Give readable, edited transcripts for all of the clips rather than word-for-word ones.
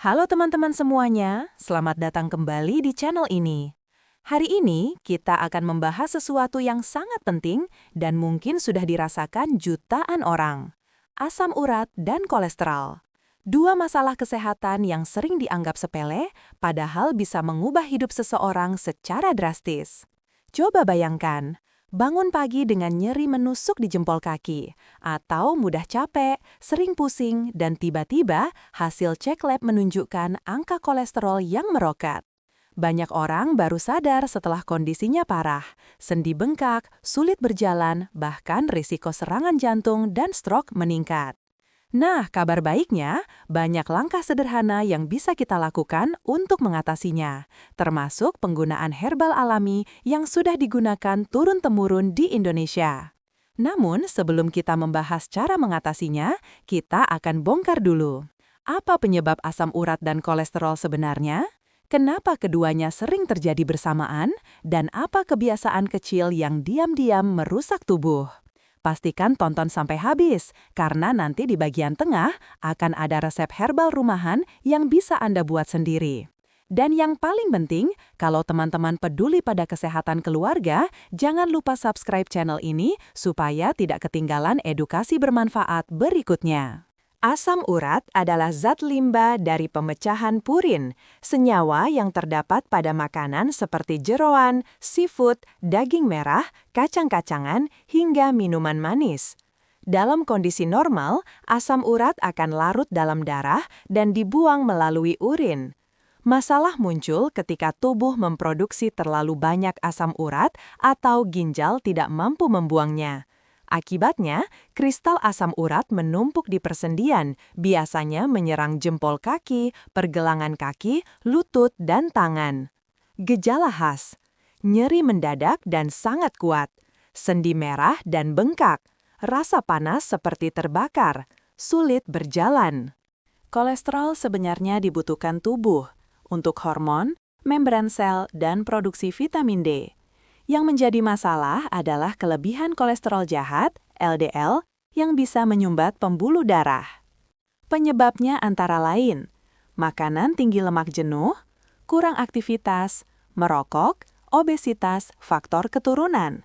Halo teman-teman semuanya, selamat datang kembali di channel ini. Hari ini kita akan membahas sesuatu yang sangat penting dan mungkin sudah dirasakan jutaan orang. Asam urat dan kolesterol. Dua masalah kesehatan yang sering dianggap sepele, padahal bisa mengubah hidup seseorang secara drastis. Coba bayangkan, bangun pagi dengan nyeri menusuk di jempol kaki, atau mudah capek, sering pusing, dan tiba-tiba hasil cek lab menunjukkan angka kolesterol yang meroket. Banyak orang baru sadar setelah kondisinya parah, sendi bengkak, sulit berjalan, bahkan risiko serangan jantung dan stroke meningkat. Nah, kabar baiknya, banyak langkah sederhana yang bisa kita lakukan untuk mengatasinya, termasuk penggunaan herbal alami yang sudah digunakan turun-temurun di Indonesia. Namun, sebelum kita membahas cara mengatasinya, kita akan bongkar dulu. Apa penyebab asam urat dan kolesterol sebenarnya? Kenapa keduanya sering terjadi bersamaan? Dan apa kebiasaan kecil yang diam-diam merusak tubuh? Pastikan tonton sampai habis, karena nanti di bagian tengah akan ada resep herbal rumahan yang bisa Anda buat sendiri. Dan yang paling penting, kalau teman-teman peduli pada kesehatan keluarga, jangan lupa subscribe channel ini supaya tidak ketinggalan edukasi bermanfaat berikutnya. Asam urat adalah zat limbah dari pemecahan purin, senyawa yang terdapat pada makanan seperti jeroan, seafood, daging merah, kacang-kacangan, hingga minuman manis. Dalam kondisi normal, asam urat akan larut dalam darah dan dibuang melalui urin. Masalah muncul ketika tubuh memproduksi terlalu banyak asam urat atau ginjal tidak mampu membuangnya. Akibatnya, kristal asam urat menumpuk di persendian, biasanya menyerang jempol kaki, pergelangan kaki, lutut, dan tangan. Gejala khas: nyeri mendadak dan sangat kuat, sendi merah dan bengkak, rasa panas seperti terbakar, sulit berjalan. Kolesterol sebenarnya dibutuhkan tubuh untuk hormon, membran sel, dan produksi vitamin D. Yang menjadi masalah adalah kelebihan kolesterol jahat, LDL, yang bisa menyumbat pembuluh darah. Penyebabnya antara lain, makanan tinggi lemak jenuh, kurang aktivitas, merokok, obesitas, faktor keturunan.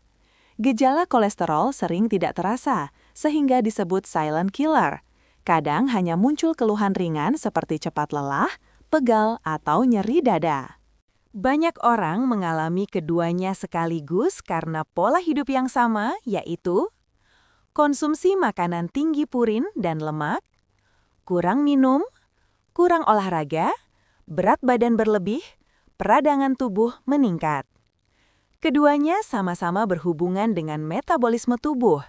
Gejala kolesterol sering tidak terasa, sehingga disebut silent killer. Kadang hanya muncul keluhan ringan seperti cepat lelah, pegal, atau nyeri dada. Banyak orang mengalami keduanya sekaligus karena pola hidup yang sama, yaitu konsumsi makanan tinggi purin dan lemak, kurang minum, kurang olahraga, berat badan berlebih, peradangan tubuh meningkat. Keduanya sama-sama berhubungan dengan metabolisme tubuh.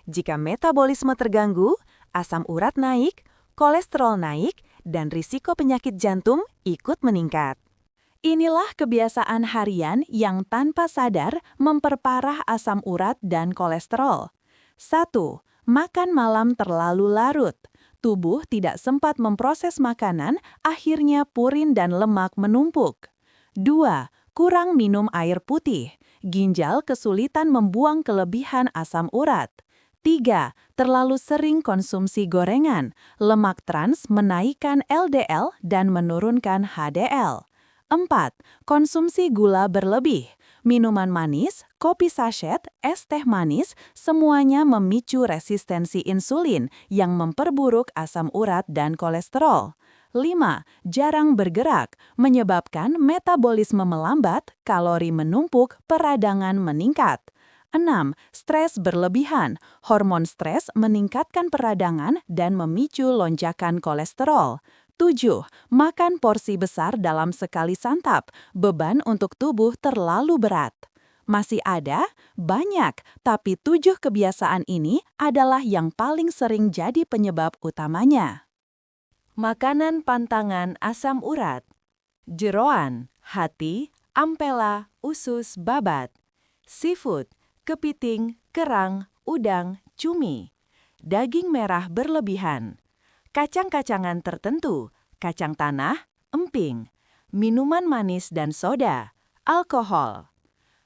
Jika metabolisme terganggu, asam urat naik, kolesterol naik, dan risiko penyakit jantung ikut meningkat. Inilah kebiasaan harian yang tanpa sadar memperparah asam urat dan kolesterol. 1. Makan malam terlalu larut. Tubuh tidak sempat memproses makanan, akhirnya purin dan lemak menumpuk. 2. Kurang minum air putih. Ginjal kesulitan membuang kelebihan asam urat. 3. Terlalu sering konsumsi gorengan. Lemak trans menaikkan LDL dan menurunkan HDL. 4. Konsumsi gula berlebih. Minuman manis, kopi sachet, es teh manis, semuanya memicu resistensi insulin yang memperburuk asam urat dan kolesterol. 5. Jarang bergerak, menyebabkan metabolisme melambat, kalori menumpuk, peradangan meningkat. 6. Stres berlebihan. Hormon stres meningkatkan peradangan dan memicu lonjakan kolesterol. 7. Makan porsi besar dalam sekali santap. Beban untuk tubuh terlalu berat. Masih ada? Banyak, tapi 7 kebiasaan ini adalah yang paling sering jadi penyebab utamanya. Makanan pantangan asam urat. Jeroan, hati, ampela, usus, babat. Seafood, kepiting, kerang, udang, cumi. Daging merah berlebihan. Kacang-kacangan tertentu, kacang tanah, emping, minuman manis dan soda, alkohol.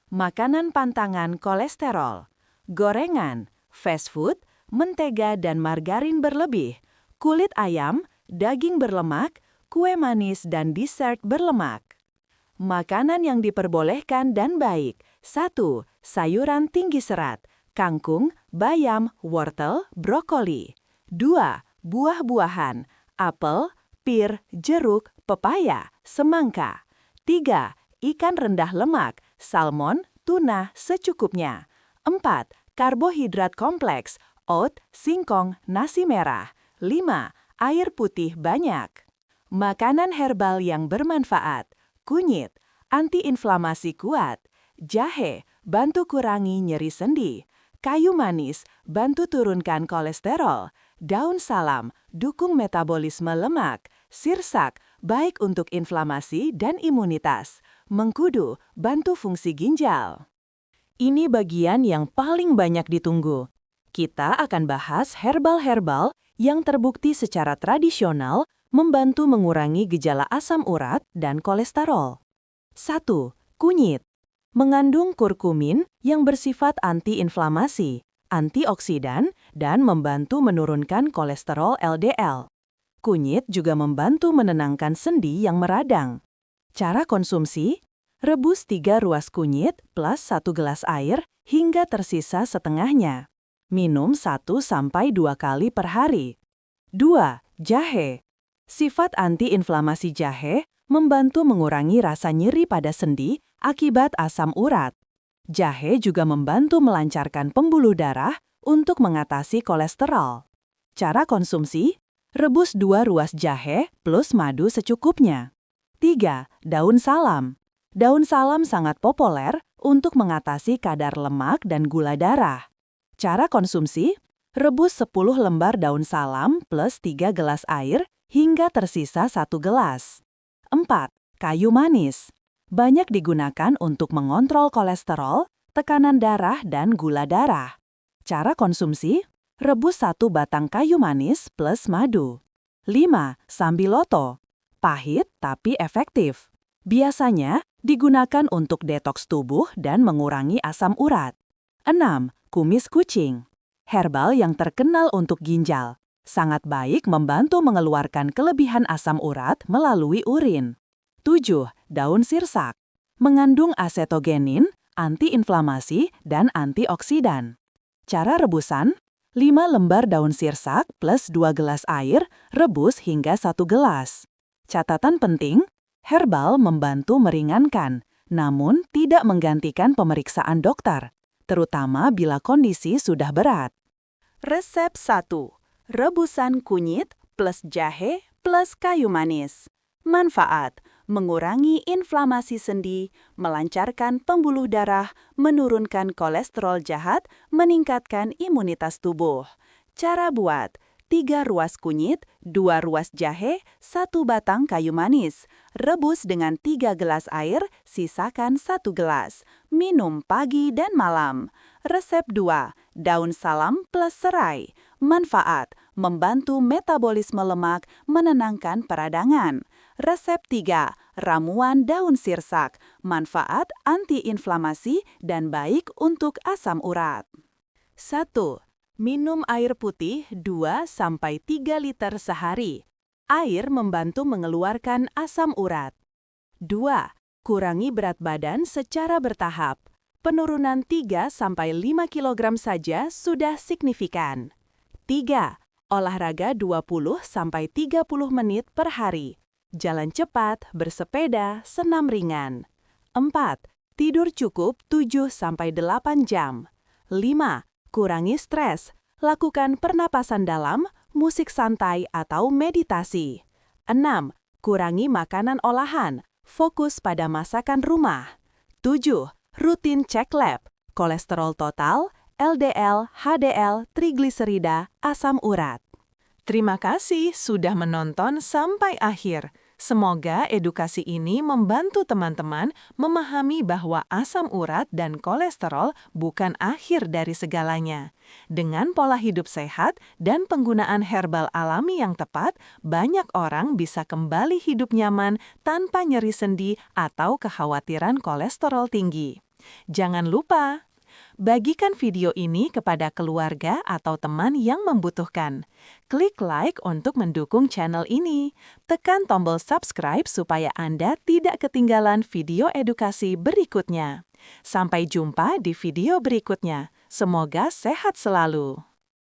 Makanan pantangan kolesterol, gorengan, fast food, mentega dan margarin berlebih, kulit ayam, daging berlemak, kue manis dan dessert berlemak. Makanan yang diperbolehkan dan baik. 1. Sayuran tinggi serat, kangkung, bayam, wortel, brokoli. 2. Buah-buahan, apel, pir, jeruk, pepaya, semangka. 3. Ikan rendah lemak, salmon, tuna secukupnya. 4. Karbohidrat kompleks, oat, singkong, nasi merah. 5. Air putih banyak. Makanan herbal yang bermanfaat. Kunyit, antiinflamasi kuat. Jahe, bantu kurangi nyeri sendi. Kayu manis, bantu turunkan kolesterol. Daun salam, dukung metabolisme lemak. Sirsak, baik untuk inflamasi dan imunitas. Mengkudu, bantu fungsi ginjal. Ini bagian yang paling banyak ditunggu. Kita akan bahas herbal-herbal yang terbukti secara tradisional membantu mengurangi gejala asam urat dan kolesterol. 1. Kunyit. Mengandung kurkumin yang bersifat antiinflamasi, antioksidan, dan membantu menurunkan kolesterol LDL. Kunyit juga membantu menenangkan sendi yang meradang. Cara konsumsi: rebus 3 ruas kunyit plus 1 gelas air hingga tersisa setengahnya. Minum 1-2 kali per hari. 2. Jahe. Sifat antiinflamasi jahe membantu mengurangi rasa nyeri pada sendi akibat asam urat. Jahe juga membantu melancarkan pembuluh darah untuk mengatasi kolesterol. Cara konsumsi: rebus 2 ruas jahe plus madu secukupnya. 3. Daun salam. Daun salam sangat populer untuk mengatasi kadar lemak dan gula darah. Cara konsumsi: rebus 10 lembar daun salam plus 3 gelas air hingga tersisa 1 gelas. 4. Kayu manis. Banyak digunakan untuk mengontrol kolesterol, tekanan darah, dan gula darah. Cara konsumsi: rebus 1 batang kayu manis plus madu. 5. Sambiloto. Pahit tapi efektif. Biasanya digunakan untuk detoks tubuh dan mengurangi asam urat. 6. Kumis kucing. Herbal yang terkenal untuk ginjal. Sangat baik membantu mengeluarkan kelebihan asam urat melalui urin. 7. Daun sirsak. Mengandung asetogenin, antiinflamasi, dan antioksidan. Cara rebusan: 5 lembar daun sirsak plus 2 gelas air, rebus hingga 1 gelas. Catatan penting: herbal membantu meringankan, namun tidak menggantikan pemeriksaan dokter, terutama bila kondisi sudah berat. Resep 1. Rebusan kunyit plus jahe plus kayu manis. Manfaat: mengurangi inflamasi sendi, melancarkan pembuluh darah, menurunkan kolesterol jahat, meningkatkan imunitas tubuh. Cara buat: 3 ruas kunyit, 2 ruas jahe, 1 batang kayu manis. Rebus dengan 3 gelas air, sisakan 1 gelas. Minum pagi dan malam. Resep 2. Daun salam plus serai. Manfaat: membantu metabolisme lemak, menenangkan peradangan. Resep 3. Ramuan daun sirsak. Manfaat antiinflamasi dan baik untuk asam urat. 1. Minum air putih 2-3 liter sehari. Air membantu mengeluarkan asam urat. 2. Kurangi berat badan secara bertahap. Penurunan 3-5 kg saja sudah signifikan. 3. Olahraga 20-30 menit per hari. Jalan cepat, bersepeda, senam ringan. 4. Tidur cukup 7-8 jam. 5. Kurangi stres. Lakukan pernapasan dalam, musik santai, atau meditasi. 6. Kurangi makanan olahan. Fokus pada masakan rumah. 7. Rutin cek lab. Kolesterol total, LDL, HDL, trigliserida, asam urat. Terima kasih sudah menonton sampai akhir. Semoga edukasi ini membantu teman-teman memahami bahwa asam urat dan kolesterol bukan akhir dari segalanya. Dengan pola hidup sehat dan penggunaan herbal alami yang tepat, banyak orang bisa kembali hidup nyaman tanpa nyeri sendi atau kekhawatiran kolesterol tinggi. Jangan lupa Bagikan video ini kepada keluarga atau teman yang membutuhkan. Klik like untuk mendukung channel ini. Tekan tombol subscribe supaya Anda tidak ketinggalan video edukasi berikutnya. Sampai jumpa di video berikutnya. Semoga sehat selalu.